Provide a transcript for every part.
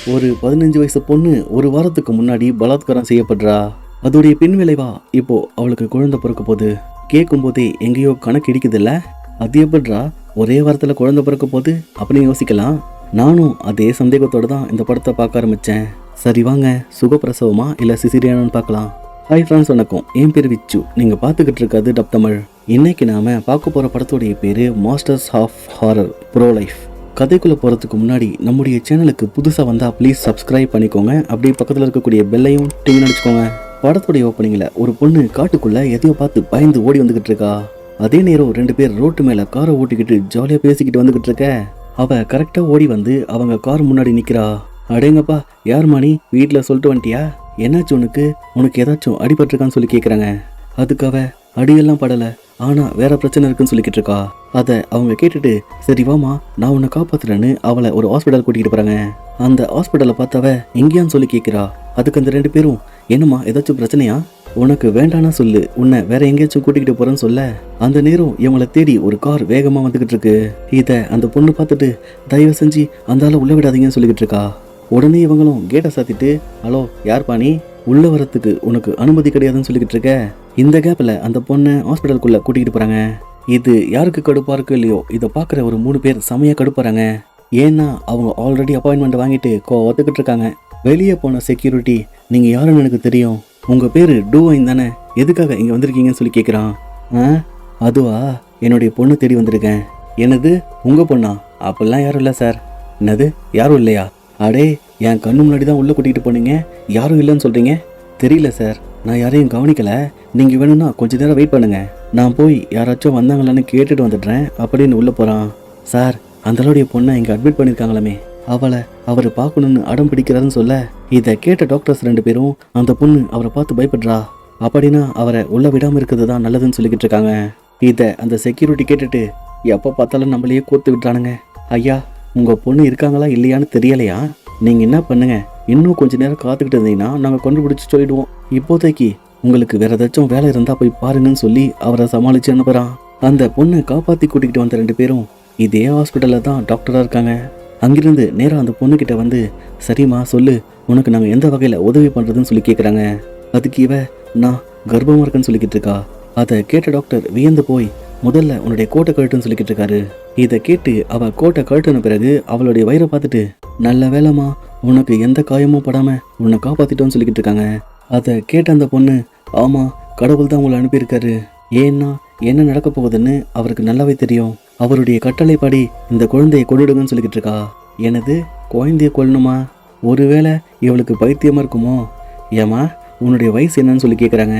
ஒரு 15 வயசு பொண்ணு ஒரு வாரத்துக்கு முன்னாடி பலாத்காரம் செய்யப்படுறா. அதோடைய பின் விளைவா இப்போ அவளுக்கு குழந்தை பிறக்க போகுது. கேட்கும் போதே எங்கேயோ கணக்கு இடிக்குதுல்ல. அது எப்படிரா ஒரே வாரத்தில் குழந்தை பிறக்க போகுது அப்படின்னு யோசிக்கலாம். நானும் அதே சந்தேகத்தோட தான் இந்த படத்தை பார்க்க ஆரம்பித்தேன். சரி வாங்க, சுகப்பிரசவமா இல்லை சிசிரியானு பார்க்கலாம். ஹாய் ஃப்ரெண்ட்ஸ், வணக்கம். என் பேர் விச்சு. நீங்கள் பார்த்துக்கிட்டு இருக்காது டப் தமிழ். இன்னைக்கு நாம பார்க்க போகிற படத்தோடைய பேர் masters of horror bro life. கதைக்குள்ளே போகிறதுக்கு முன்னாடி நம்முடைய சேனலுக்கு புதுசாக வந்தால் ப்ளீஸ் சப்ஸ்கிரைப் பண்ணிக்கோங்க. அப்படியே பக்கத்தில் இருக்கக்கூடிய பெல்லையும் டிங் அடிச்சுக்கோங்க. படத்துடைய ஓப்பனிங்கில் ஒரு பொண்ணு காட்டுக்குள்ளே எதையோ பார்த்து பயந்து ஓடி வந்துக்கிட்டு இருக்கா. அதே நேரம் 2 பேர் ரோட்டு மேலே காரை ஓட்டிக்கிட்டு ஜாலியாக பேசிக்கிட்டு வந்துக்கிட்டு இருக்க. அவள் கரெக்டாக ஓடி வந்து அவங்க கார் முன்னாடி நிற்கிறா. அடேங்கப்பா, யார் மாணி, வீட்டில் சொல்லிட்டு வந்துட்டியா? என்னாச்சு உனக்கு ஏதாச்சும் அடிபட்டிருக்கான்னு சொல்லி கேட்குறாங்க. அதுக்கு அவ அடியெல்லாம் படலை, ஆனால் வேற பிரச்சனை இருக்குன்னு சொல்லிக்கிட்டு இருக்கா. அதை அவங்க கேட்டுட்டு சரி வாமா நான் உன்னை காப்பாத்துறேன்னு அவளை ஒரு ஹாஸ்பிட்டல் கூட்டிகிட்டு போகிறாங்க. அந்த ஹாஸ்பிட்டலை பார்த்தவ எங்கேயான்னு சொல்லி கேட்குறா. அதுக்கு அந்த 2 பேரும் என்னம்மா ஏதாச்சும் பிரச்சனையா? உனக்கு வேண்டானா சொல்லு, உன்னை வேற எங்கேயாச்சும் கூட்டிகிட்டு போறேன்னு சொல்ல. அந்த நேரம் இவங்களை தேடி ஒரு கார் வேகமாக வந்துகிட்டு இருக்கு. இதை அந்த பொண்ணு பார்த்துட்டு தயவு செஞ்சு அந்த ஆளை உள்ள விடாதீங்கன்னு சொல்லிக்கிட்டு இருக்கா. உடனே இவங்களும் கேட்டை சாத்திட்டு ஹலோ யார் பாணி, உள்ள வரத்துக்கு உனக்கு அனுமதி கிடையாதுன்னு சொல்லிக்கிட்டு இருக்க. இந்த கேப்பில் அந்த பொண்ணை ஹாஸ்பிட்டலுக்குள்ளே கூட்டிகிட்டு போகிறாங்க. இது யாருக்கு கடுப்பாக இருக்கோ இல்லையோ, இதை பார்க்குற ஒரு 3 பேர் செமையாக கடுப்பாகிறாங்க. ஏன்னா அவங்க ஆல்ரெடி அப்பாயின்மெண்ட் வாங்கிட்டு ஒத்துக்கிட்டு இருக்காங்க. வெளியே போன செக்யூரிட்டி நீங்கள் யாருன்னு எனக்கு தெரியும், உங்கள் பேர் டூவைன் தானே, எதுக்காக இங்கே வந்திருக்கீங்கன்னு சொல்லி கேட்குறான். அதுவா, என்னுடைய பொண்ணு தேடி வந்திருக்கேன். என்னது உங்கள் பொண்ணா? அப்படிலாம் யாரும் இல்லை சார். என்னது யாரும் இல்லையா? அடே, என் கண்ணு முன்னாடி தான் உள்ளே கூட்டிகிட்டு போனீங்க, யாரும் இல்லைன்னு சொல்கிறீங்க. தெரியல சார், நான் யாரையும் கவனிக்கலை. நீங்கள் வேணும்னா கொஞ்ச நேரம் வெயிட் பண்ணுங்கள், நான் போய் யாராச்சும் வந்தாங்களான்னு கேட்டுட்டு வந்துடுறேன் அப்படின்னு உள்ளே போகிறான். சார், அந்தளோடைய பொண்ணை இங்கே அட்மிட் பண்ணியிருக்காங்களாமே, அவளை அவர் பார்க்கணுன்னு அடம் பிடிக்கிறாருன்னு சொல்ல. இதை கேட்ட டாக்டர்ஸ் 2 பேரும் அந்த பொண்ணு அவரை பார்த்து பயப்படுறா, அப்படின்னா அவரை உள்ளே விடாமல் இருக்கிறது தான் நல்லதுன்னு சொல்லிக்கிட்டு இருக்காங்க. இதை அந்த செக்யூரிட்டி கேட்டுட்டு எப்போ பார்த்தாலும் நம்மளையே கோர்த்து விட்றானுங்க. ஐயா, உங்கள் பொண்ணு இருக்காங்களா இல்லையான்னு தெரியலையா? நீங்கள் என்ன பண்ணுங்க, இன்னும் கொஞ்ச நேரம் காத்துக்கிட்டு இருந்தீங்கன்னா நாங்கள் கண்டுபிடிச்சி சொல்லிடுவோம். இப்போதைக்கு உங்களுக்கு வேற ஏதாச்சும் வேலை இருந்தால் போய் பாருங்கன்னு சொல்லி அவரை சமாளித்து அனுப்புகிறான். அந்த பொண்ணை காப்பாற்றி கூட்டிகிட்டு வந்த 2 பேரும் இதே ஹாஸ்பிட்டலில் தான் டாக்டராக இருக்காங்க. அங்கிருந்து நேராக அந்த பொண்ணுக்கிட்ட வந்து சரிம்மா சொல்லு, உனக்கு நாங்கள் எந்த வகையில் உதவி பண்ணுறதுன்னு சொல்லி கேட்குறாங்க. அதுக்கு இவ நான் கர்ப்பமாக இருக்குன்னு சொல்லிக்கிட்டு இருக்கா. அதை கேட்ட டாக்டர் வியந்து போய் முதல்ல உன்னுடைய கோட்டை கழட்டுன்னு சொல்லிக்கிட்டு இருக்காரு. இதை கேட்டு அவள் கோட்டை கழட்டின பிறகு அவளுடைய வயிறை பார்த்துட்டு நல்ல வேலைம்மா, உனக்கு எந்த காயமும் படாமல் உன்னை காப்பாற்றிட்டோன்னு சொல்லிக்கிட்டு இருக்காங்க. அதை கேட்ட அந்த பொண்ணு ஆமாம், கடவுள் தான் உங்களை அனுப்பியிருக்காரு. ஏன்னா என்ன நடக்க போகுதுன்னு அவருக்கு நல்லாவே தெரியும். அவருடைய கட்டளைப்படி இந்த குழந்தையை கொண்டுடுங்கன்னு சொல்லிக்கிட்டு இருக்கா. எனது குழந்தைய கொல்லணுமா? ஒருவேளை இவளுக்கு பைத்தியமாக இருக்குமோ? ஏமா உன்னுடைய வயசு என்னன்னு சொல்லி கேட்குறாங்க.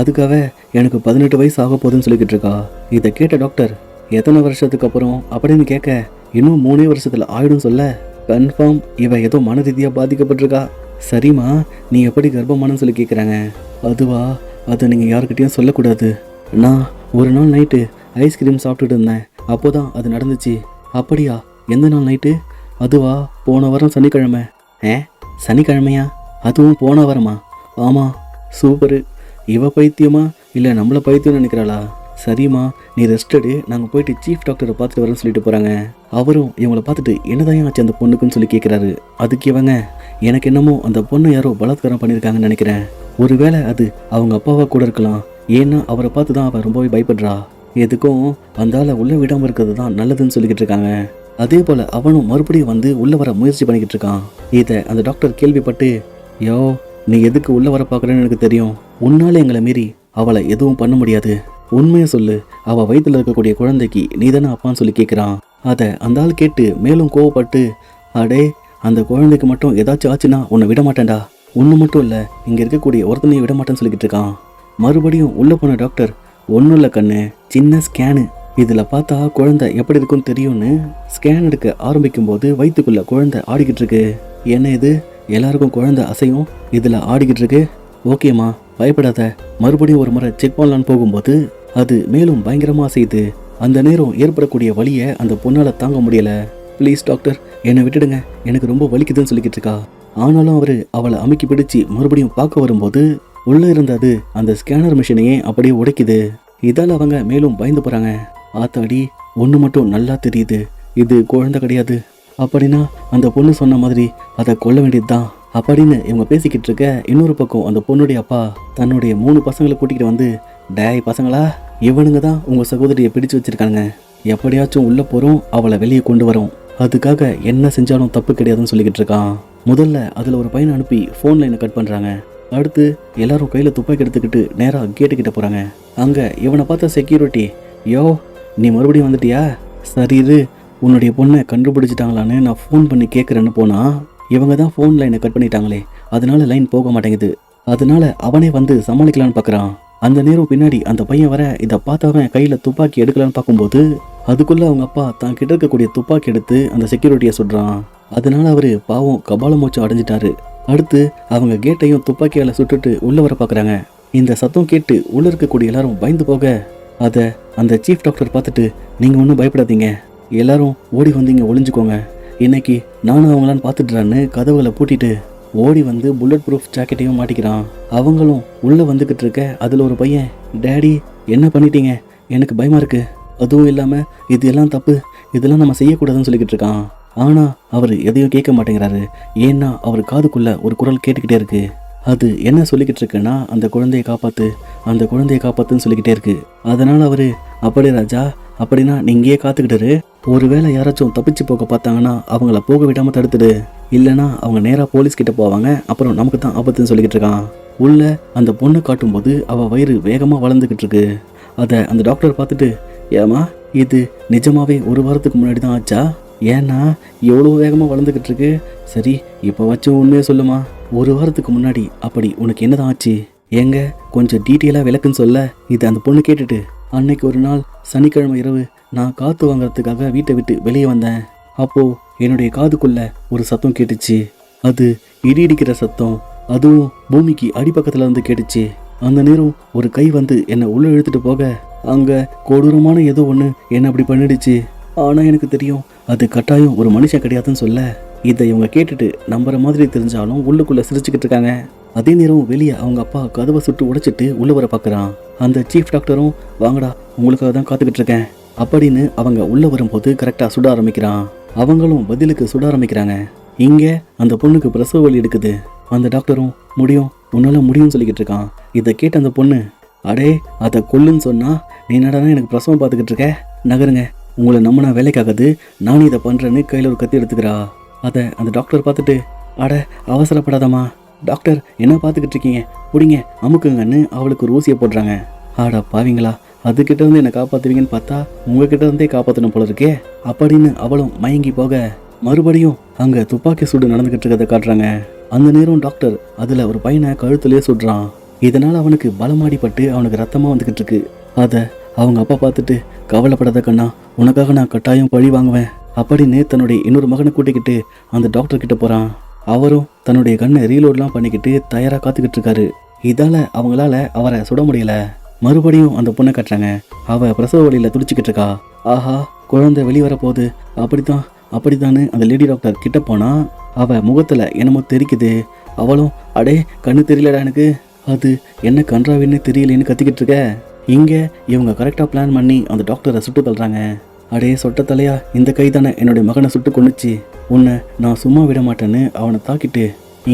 அதுக்காக எனக்கு 18 வயசு ஆக போகுதுன்னு சொல்லிக்கிட்டு இருக்கா. இதை கேட்ட டாக்டர் எத்தனை வருஷத்துக்கு அப்புறம் அப்படின்னு கேட்க இன்னும் 3 வருஷத்தில் ஆயிடும் சொல்ல. கன்ஃபார்ம் இவ ஏதோ மன ரீதியாக பாதிக்கப்பட்டிருக்கா. சரிம்மா, நீ எப்படி கர்ப்பமானு சொல்லி கேட்குறாங்க. அதுவா, அதை நீங்கள் யாருக்கிட்டையும் சொல்லக்கூடாது. நான் ஒரு நாள் நைட்டு ஐஸ்கிரீம் சாப்பிட்டுட்டு இருந்தேன், அப்போதான் அது நடந்துச்சு. அப்படியா, எந்த நாள் நைட்டு? அதுவா, போன வாரம் சனிக்கிழமை. சனிக்கிழமையா? அதுவும் போன வாரமா? ஆமாம். சூப்பரு. இவ பைத்தியமா இல்லை நம்மளை பைத்தியம் நினைக்கிறாளா? சரிம்மா, நீ ரெஸ்டடு, நாங்கள் போயிட்டு சீஃப் டாக்டரை பார்த்துட்டு வரேன்னு சொல்லிட்டு போகிறாங்க. அவரும் இவங்களை பார்த்துட்டு என்னதான் ஆச்சு அந்த பொண்ணுக்குன்னு சொல்லி கேட்குறாரு. அதுக்கு இவங்க எனக்கு என்னமோ அந்த பொண்ணு யாரோ பலாத்காரம் பண்ணியிருக்காங்கன்னு நினைக்கிறேன். ஒருவேளை அது அவங்க அப்பாவா கூட இருக்கலாம். ஏன்னா அவரை பார்த்து தான் அவள் ரொம்பவே பயப்படுறா. எதுக்கும் அந்த ஆளை உள்ளே விடாமல் இருக்கிறது தான் நல்லதுன்னு சொல்லிக்கிட்டு இருக்காங்க. அதே போல் அவனும் மறுபடியும் வந்து உள்ளே வர முயற்சி பண்ணிக்கிட்டு இருக்கான். இதை அந்த டாக்டர் கேள்விப்பட்டு யோ, நீ எதுக்கு உள்ளே வர பார்க்குறேன்னு எனக்கு தெரியும், உன்னால எங்களை மீறி அவளை எதுவும் பண்ண முடியாது, உண்மையை சொல்லு, அவள் வயிற்றில் இருக்கக்கூடிய குழந்தைக்கு நீ தானே அப்பான்னு சொல்லி கேட்குறான். அதை அந்த ஆள் கேட்டு மேலும் கோவப்பட்டு அடே, அந்த குழந்தைக்கு மட்டும் ஏதாச்சும் ஆச்சுன்னா உன்னை விட மாட்டேன்டா, ஒன்று மட்டும் இல்லை இங்கே இருக்கக்கூடிய ஒருத்தனையும் விட மாட்டேன்னு சொல்லிக்கிட்டு இருக்கான். மறுபடியும் உள்ளே போன டாக்டர் ஒன்றும் இல்லை கண்ணு, சின்ன ஸ்கேனு, இதில் பார்த்தா குழந்தை எப்படி இருக்குன்னு தெரியும்னு ஸ்கேன் எடுக்க ஆரம்பிக்கும் போது வயிற்றுக்குள்ளே குழந்தை ஆடிக்கிட்டு இருக்கு. என்ன இது, எல்லாருக்கும் குழந்தை அசையும், இதில் ஆடிக்கிட்டு இருக்கு. ஓகேம்மா, பயப்படாத, மறுபடியும் ஒரு முறை செக் பண்ணலான்னு போகும்போது அது மேலும் பயங்கரமாக அசையுது. அந்த நேரம் ஏற்படக்கூடிய வலியை அந்த பொண்ணால் தாங்க முடியல. ப்ளீஸ் டாக்டர், என்னை விட்டுடுங்க, எனக்கு ரொம்ப வலிக்குதுன்னு சொல்லிக்கிட்டு இருக்கா. ஆனாலும் அவர் அவளை அமுக்கி பிடிச்சி மறுபடியும் பார்க்க வரும்போது உள்ளே இருந்தது அந்த ஸ்கேனர் மிஷினையே அப்படியே உடைக்குது. இதால் அவங்க மேலும் பயந்து போகிறாங்க. ஆத்தாடி, ஒன்று மட்டும் நல்லா தெரியுது, இது குழந்தை கிடையாது, அப்படின்னா அந்த பொண்ணு சொன்ன மாதிரி அதை கொல்ல வேண்டியதுதான் அப்படின்னு இவங்க பேசிக்கிட்டு இருக்க, இன்னொரு பக்கம் அந்த பொண்ணுடைய அப்பா தன்னுடைய 3 பசங்களை கூட்டிகிட்டு வந்து, டேய் பசங்களா, இவனுங்க தான் உங்கள் சகோதரியை பிடிச்சு வச்சிருக்காங்க, எப்படியாச்சும் உள்ளே போகிறோம், அவளை வெளியே கொண்டு வரோம், அதுக்காக என்ன செஞ்சாலும் தப்பு கிடையாதுன்னு சொல்லிக்கிட்டு இருக்கான். முதல்ல அதில் ஒரு பையனை அனுப்பி ஃபோன் லைனை கட் பண்ணுறாங்க. அடுத்து எல்லாரும் கையில் துப்பாக்கி எடுத்துக்கிட்டு நேராக கேட்டுக்கிட்ட போகிறாங்க. அங்கே இவனை பார்த்த செக்யூரிட்டி, யோ நீ மறுபடியும் வந்துட்டியா, சரி இரு, உன்னுடைய பொண்ணை கண்டுபிடிச்சிட்டாங்களான்னு நான் ஃபோன் பண்ணி கேட்குறேன்னு போனால் இவங்க தான் ஃபோன் லைனை கட் பண்ணிட்டாங்களே, அதனால லைன் போக மாட்டேங்குது, அதனால அவனே வந்து சமாளிக்கலான்னு பார்க்குறான். அந்த நேரம் பின்னாடி அந்த பையன் வர இதை பார்த்தவன் கையில் துப்பாக்கி எடுக்கலான்னு பார்க்கும்போது அதுக்குள்ளே அவங்க அப்பா தான் கிட்ட இருக்கக்கூடிய துப்பாக்கி எடுத்து அந்த செக்யூரிட்டியை சுடுறான். அதனால அவர் பாவம் கபால மூச்சு அடைஞ்சிட்டாரு. அடுத்து அவங்க கேட்டையும் துப்பாக்கியால் சுட்டுட்டு உள்ளே வர பார்க்குறாங்க. இந்த சத்தம் கேட்டு உள்ளே இருக்கக்கூடிய எல்லாரும் பயந்து போக அதை அந்த சீஃப் டாக்டர் பார்த்துட்டு, நீங்கள் ஒன்றும் பயப்படாதீங்க, எல்லாரும் ஓடி வந்தீங்க ஒளிஞ்சுக்கோங்க, இன்னைக்கு நானும் அவங்களான்னு பார்த்துட்டுறான்னு கதவுகளை பூட்டிட்டு ஓடி வந்து புல்லட் ப்ரூஃப் ஜாக்கெட்டையும் மாட்டிக்கிறான். அவங்களும் உள்ளே வந்துக்கிட்டு இருக்க அதில் ஒரு பையன், டேடி என்ன பண்ணிட்டீங்க, எனக்கு பயமாக இருக்குது, அதுவும் இல்லாமல் இது எல்லாம் தப்பு, இதெல்லாம் நம்ம செய்யக்கூடாதுன்னு சொல்லிக்கிட்டு இருக்கான். ஆனால் அவர் எதையும் கேட்க மாட்டேங்கிறாரு. ஏன்னா அவர் காதுக்குள்ளே ஒரு குரல் கேட்டுக்கிட்டே இருக்கு. அது என்ன சொல்லிக்கிட்டு இருக்குன்னா, அந்த குழந்தையை காப்பாற்று, அந்த குழந்தையை காப்பாற்றுன்னு சொல்லிக்கிட்டே இருக்கு. அதனால் அவர், அப்படி ராஜா, அப்படின்னா நீங்கேயே காத்துக்கிட்டாரு, ஒருவேளை யாராச்சும் தப்பிச்சு போக பார்த்தாங்கன்னா அவங்கள போக விடாமல் தடுத்துடு, இல்லைனா அவங்க நேராக போலீஸ்கிட்ட போவாங்க, அப்புறம் நமக்கு தான் ஆபத்துன்னு சொல்லிக்கிட்டு இருக்கான். உள்ள அந்த பொண்ணை காட்டும்போது அவள் வயிறு வேகமாக வளர்ந்துக்கிட்டு இருக்கு. அதை அந்த டாக்டர் பார்த்துட்டு, ஏமா இது நிஜமாவே 1 வாரத்துக்கு முன்னாடி தான் ஆச்சா, ஏன்னா எவ்வளோ வேகமாக வளர்ந்துக்கிட்டு இருக்கு, சரி இப்போ வச்சு உண்மையை சொல்லுமா, 1 வாரத்துக்கு முன்னாடி அப்படி உனக்கு என்னதான் ஆச்சு, எங்க கொஞ்சம் டீட்டெயிலாக விளக்குன்னு சொல்ல. இது அந்த பொண்ணு கேட்டுட்டு, அன்னைக்கு ஒரு நாள் சனிக்கிழமை இரவு நான் காற்று வாங்குறதுக்காக வீட்டை விட்டு வெளியே வந்தேன், அப்போது என்னுடைய காதுக்குள்ள ஒரு சத்தம் கேட்டுச்சு, அது இடி இடிக்கிற சத்தம், அதுவும் பூமிக்கு அடிப்பக்கத்தில் வந்து கேட்டுச்சு. அந்த நேரம் ஒரு கை வந்து என்னை உள்ளே இழுத்துட்டு போக அங்கே கொடூரமான ஏதோ ஒன்று என்னை அப்படி பண்ணிடுச்சு, ஆனால் எனக்கு தெரியும் அது கட்டாயம் ஒரு மனுஷன் கிடையாதுன்னு சொல்ல. இதை இவங்க கேட்டுட்டு நம்புற மாதிரி தெரிஞ்சாலும் உள்ளுக்குள்ளே சிரிச்சுக்கிட்டு இருக்காங்க. அதே நேரம் வெளியே அவங்க அப்பா கதவை சுட்டு உடைச்சிட்டு உள்ளே வர பார்க்குறான். அந்த சீஃப் டாக்டரும், வாங்கடா உங்களுக்காக தான் காத்துக்கிட்டு இருக்கேன் அப்படின்னு அவங்க உள்ளே வரும்போது கரெக்டாக சுட ஆரம்பிக்கிறான். அவங்களும் பதிலுக்கு சுட ஆரம்பிக்கிறாங்க. இங்கே அந்த பொண்ணுக்கு பிரசவ வலி எடுக்குது. அந்த டாக்டரும், முடியும், உன்னால முடியும்னு சொல்லிக்கிட்டு இருக்கான். இதை கேட்ட அந்த பொண்ணு, அடே அதை கொல்லுன்னு சொன்னா நீ என்னடானா எனக்கு பிரசவம் பார்த்துக்கிட்டு இருக்க, நகருங்க, உங்களை நம்பினா வேலைக்காகாது, நானும் இதை பண்ணுறேன்னு கையில் ஒரு கத்தி எடுத்துக்கிறா. அதை அந்த டாக்டர் பார்த்துட்டு, அட அவசரப்படாதம்மா டாக்டர், என்ன பார்த்துக்கிட்டு இருக்கீங்க, பிடிங்க அமுக்குங்கன்னு அவளுக்கு ஒரு ஊசியை போடுறாங்க. ஆடா பாவீங்களா, அதுக்கிட்ட இருந்து என்னை காப்பாற்றுவீங்கன்னு பார்த்தா உங்ககிட்ட இருந்தே காப்பாற்றணும் போல இருக்கே அப்படின்னு அவளும் மயங்கி போக மறுபடியும் அங்கே துப்பாக்கி சூடு நடந்துக்கிட்டு இருக்கிறத காட்டுறாங்க. அந்த நேரம் டாக்டர் அதில் ஒரு பையனை கழுத்துலேயே சுடுறான். இதனால் அவனுக்கு பலமாடிப்பட்டு அவனுக்கு ரத்தமாக வந்துக்கிட்டு இருக்கு. அதை அவங்க அப்பா பார்த்துட்டு, கவலைப்படாத கண்ணா, உனக்காக நான் கட்டாயம் பழி வாங்குவேன் அப்படின்னு தன்னுடைய இன்னொரு மகனை கூட்டிக்கிட்டு அந்த டாக்டர் கிட்ட போகிறான். அவரும் தன்னுடைய கண்ணை ரீலோட்லாம் பண்ணிக்கிட்டு தயாராக காத்துக்கிட்டு இருக்காரு. இதால் அவங்களால அவரை சுட முடியல. மறுபடியும் அந்த பொண்ணை கட்டுறாங்க. அவள் பிரசவ வழியில் துடிச்சிக்கிட்டு இருக்கா. ஆஹா, குழந்தை வெளியே வரப்போகுது, அப்படித்தான்னு அந்த லேடி டாக்டர் கிட்ட போனா அவள் முகத்தில் என்னமோ தெரிக்குது. அவளும், அடே கண்ணு தெரியலடா எனக்கு, அது என்ன கன்றாவின்னு தெரியலேன்னு கத்திக்கிட்டு இருக்க. இங்கே இவங்க கரெக்டாக பிளான் பண்ணி அந்த டாக்டரை சுட்டு தள்ளுறாங்க. அடே சொட்ட தலையா, இந்த கை தானே என்னுடைய மகனை சுட்டு கொண்டுச்சு, உன்னை நான் சும்மா விட மாட்டேன்னு அவனை தாக்கிட்டு,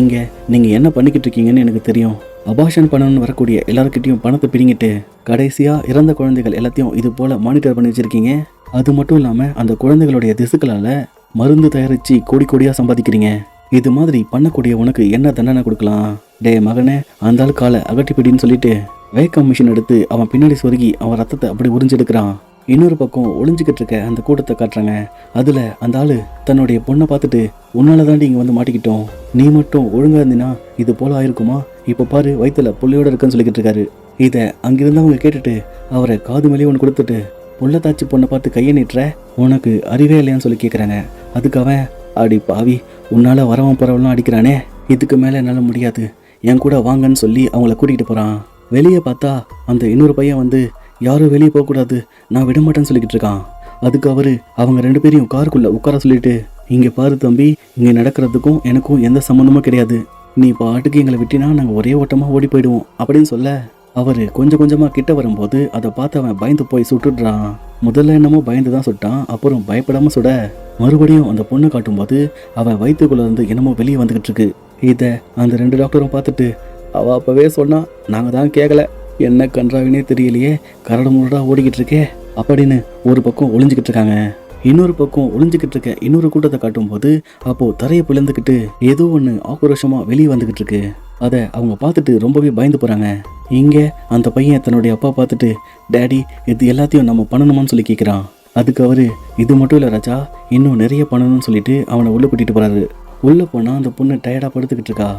இங்கே நீங்கள் என்ன பண்ணிக்கிட்டு இருக்கீங்கன்னு எனக்கு தெரியும், அபார்ஷன் பண்ணணும்னு வரக்கூடிய எல்லாருக்கிட்டையும் பணத்தை பிரிங்கிட்டு கடைசியாக இறந்த குழந்தைகள் எல்லாத்தையும் இது போல் மானிட்டர் பண்ணி வச்சுருக்கீங்க. அது மட்டும் இல்லாமல் அந்த குழந்தைகளுடைய திசுக்களால் மருந்து தயாரித்து கோடி கோடியாக சம்பாதிக்கிறீங்க. இது மாதிரி பண்ணக்கூடிய உனக்கு என்ன தண்டனை கொடுக்கலாம்? டே மகனே, அந்த ஆள் காலை அகட்டிப்பிடின்னு சொல்லிட்டு வேக்கம் மிஷின் எடுத்து அவன் பின்னாடி சொருகி அவன் ரத்தத்தை அப்படி உறிஞ்செடுக்கிறான். இன்னொரு பக்கம் ஒளிஞ்சிக்கிட்டு இருக்க அந்த கூட்டத்தை காட்டுறாங்க. அதில் அந்த ஆள் தன்னுடைய பொண்ணை பார்த்துட்டு, உன்னால தாண்டி இங்கே வந்து மாட்டிக்கிட்டோம், நீ மட்டும் ஒழுங்காக இருந்தினா இது போல் ஆயிருக்குமா, இப்போ பாரு வயிற்றுல புள்ளையோடு இருக்குன்னு சொல்லிக்கிட்டு இருக்காரு. இதை அங்கிருந்து அவங்க கேட்டுட்டு அவரை காது மேலேயே ஒன்று கொடுத்துட்டு, புள்ளத்தாச்சி பொண்ணை பார்த்து கையை நீட்டுற, உனக்கு அறிவே இல்லையான்னு சொல்லி கேட்குறாங்க. அதுக்கு அவன், அடி பாவி, உன்னால் வரவன் போகிறவெல்லாம் அடிக்கிறானே, இதுக்கு மேலே என்னால் முடியாது, என் கூட வாங்கன்னு சொல்லி அவங்கள கூட்டிகிட்டு போகிறான். வெளியே பார்த்தா அந்த இன்னொரு பையன் வந்து, யாரும் வெளியே போகக்கூடாது, நான் விட மாட்டேன்னு சொல்லிக்கிட்டு இருக்கான். அதுக்கு அவர் அவங்க 2 பேரையும் காருக்குள்ளே உட்கார சொல்லிட்டு, இங்கே பாரு தம்பி, இங்கே நடக்கிறதுக்கும் எனக்கும் எந்த சம்மந்தமும் கிடையாது, நீ பாட்டுக்கு எங்களை விட்டினா நாங்கள் ஒரே ஓட்டமாக ஓடி போயிடுவோம் அப்படின்னு சொல்ல, அவரு கொஞ்சம் கொஞ்சமா கிட்ட வரும்போது அதை பார்த்து அவன் பயந்து போய் சுட்டுடுறான். முதல்ல என்னமோ பயந்து தான் சுட்டான், அப்புறம் பயப்படாம சுட மறுபடியும் அந்த பொண்ணு காட்டும்போது அவன் வயிற்றுக்குள்ள இருந்து என்னமோ வெளியே வந்துகிட்டு இருக்கு. இதை அந்த 2 டாக்டரும் பார்த்துட்டு, அவ அப்பவே சொன்னா நாங்க தான் கேட்கல, என்ன கன்றாவினே தெரியலையே, கரடு முரடா ஓடிக்கிட்டு இருக்கே அப்படின்னு ஒரு பக்கம் ஒளிஞ்சுக்கிட்டு இருக்காங்க. இன்னொரு பக்கம் ஒளிஞ்சுக்கிட்டு இருக்க இன்னொரு கூட்டத்தை காட்டும்போது அப்போ தரையை பிளந்துக்கிட்டு ஏதோ ஒன்று ஆக்ரோஷமா வெளியே வந்துகிட்டு இருக்கு. அதை அவங்க பார்த்துட்டு ரொம்பவே பயந்து போறாங்க. இங்க அந்த பையன் தன்னுடைய அப்பா பார்த்துட்டு, டேடி இது எல்லாத்தையும் நம்ம பண்ணணுமான்னு சொல்லி கேட்குறான். அதுக்கு அவரு, இது மட்டும் இல்லை ராஜா, இன்னும் நிறைய பண்ணணும்னு சொல்லிட்டு அவனை உள்ள கூட்டிட்டு போறாரு. உள்ள போனா அந்த பொண்ணு டயர்டா படுத்துக்கிட்டு இருக்கா.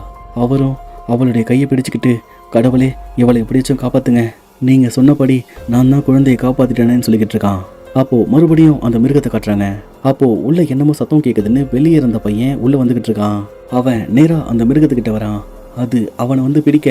அவரும் அவளுடைய கையை பிடிச்சுக்கிட்டு, கடவுளே இவளை எப்படியாச்சும் காப்பாத்துங்க, நீங்க சொன்னபடி நான் தான் குழந்தையை காப்பாத்திட்டேனேன்னு சொல்லிக்கிட்டு இருக்கான். அப்போ மறுபடியும் அந்த மிருகத்தை காட்டுறாங்க. அப்போ உள்ள என்னமோ சத்தம் கேட்குதுன்னு வெளியே இருந்த பையன் உள்ள வந்துகிட்டு இருக்கான். அவன் நேரா அந்த மிருகத்துக்கிட்ட வரான். அது அவனை வந்து பிடிக்க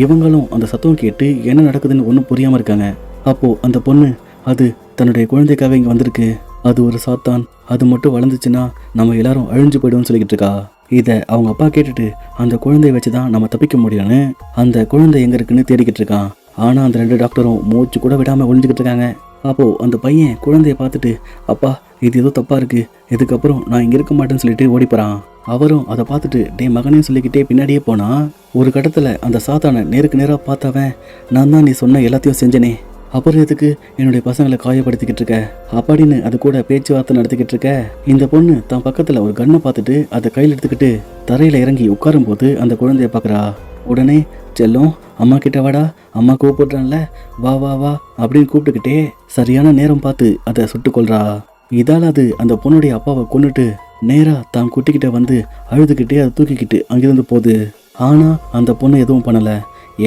இவங்களும் அந்த சத்தம் கேட்டு என்ன நடக்குதுன்னு ஒன்றும் புரியாம இருக்காங்க. அப்போ அந்த பொண்ணு, அது தன்னுடைய குழந்தைக்காக இங்க வந்திருக்கு, அது ஒரு சாத்தான், அது மட்டும் வளர்ந்துச்சுன்னா நம்ம எல்லாரும் அழிஞ்சு போயிடுவோம்னு சொல்லிக்கிட்டு இருக்கா. இதை அவங்க அப்பா கேட்டுட்டு, அந்த குழந்தைய வச்சுதான் நம்ம தப்பிக்க முடியும்னு அந்த குழந்தை எங்க இருக்குன்னு தேடிக்கிட்டு இருக்கான். ஆனா அந்த 2 டாக்டரும் மூச்சு கூட விடாம ஒளிஞ்சுக்கிட்டு இருக்காங்க. அப்போ அந்த பையன் குழந்தைய பார்த்துட்டு, அப்பா இது ஏதோ தப்பா இருக்கு, இதுக்கப்புறம் நான் இங்க இருக்க மாட்டேன்னு சொல்லிட்டு ஓடிப்பறான். அவரும் அதை பார்த்துட்டு டே மகனே சொல்லிக்கிட்டே பின்னாடியே போனா, ஒரு கட்டத்துல அந்த சாத்தானை நேருக்கு நேரா பார்த்தவன், நான் தான் நீ சொன்ன எல்லாத்தையும் செஞ்சனே, அப்புறம் எதுக்கு என்னுடைய பசங்களை காயப்படுத்திக்கிட்டு இருக்க அப்படின்னு அது கூட பேச்சுவார்த்தை நடத்திக்கிட்டு இருக்க. இந்த பொண்ணு தான் பக்கத்துல ஒரு கன்னை பார்த்துட்டு அதை கையில் எடுத்துக்கிட்டு தரையில இறங்கி உட்காரும் போது அந்த குழந்தைய பார்க்குறா. உடனே, செல்லம் அம்மா கிட்ட வாடா, அம்மா கூப்பிடுறான்ல, வா வா வா அப்படின்னு கூப்பிட்டுக்கிட்டே சரியான நேரம் பார்த்து அதை சுட்டு கொள்றா. இதால் அது அந்த பொண்ணுடைய அப்பாவை கொன்னுட்டு நேரா தான் குட்டிக்கிட்ட வந்து அழுதுகிட்டே அதை தூக்கிக்கிட்டு அங்கிருந்து போகுது. ஆனா அந்த பொண்ணு எதுவும் பண்ணல,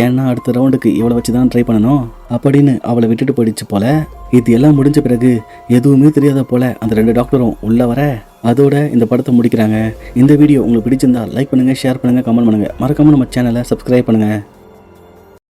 ஏன்னா அடுத்த ரவுண்டுக்கு இவளை வச்சு தான் ட்ரை பண்ணணும் அப்படின்னு அவளை விட்டுட்டு போயிடுச்சு போல. இது எல்லாம் முடிஞ்ச பிறகு எதுவுமே தெரியாத போல அந்த 2 டாக்டரும் உள்ள வர அதோட இந்த படத்தை முடிக்கிறாங்க. இந்த வீடியோ உங்களுக்கு பிடிச்சிருந்தா லைக் பண்ணுங்க, ஷேர் பண்ணுங்க, கமெண்ட் பண்ணுங்க, மறக்காம நம்ம சேனலை சப்ஸ்கிரைப் பண்ணுங்க.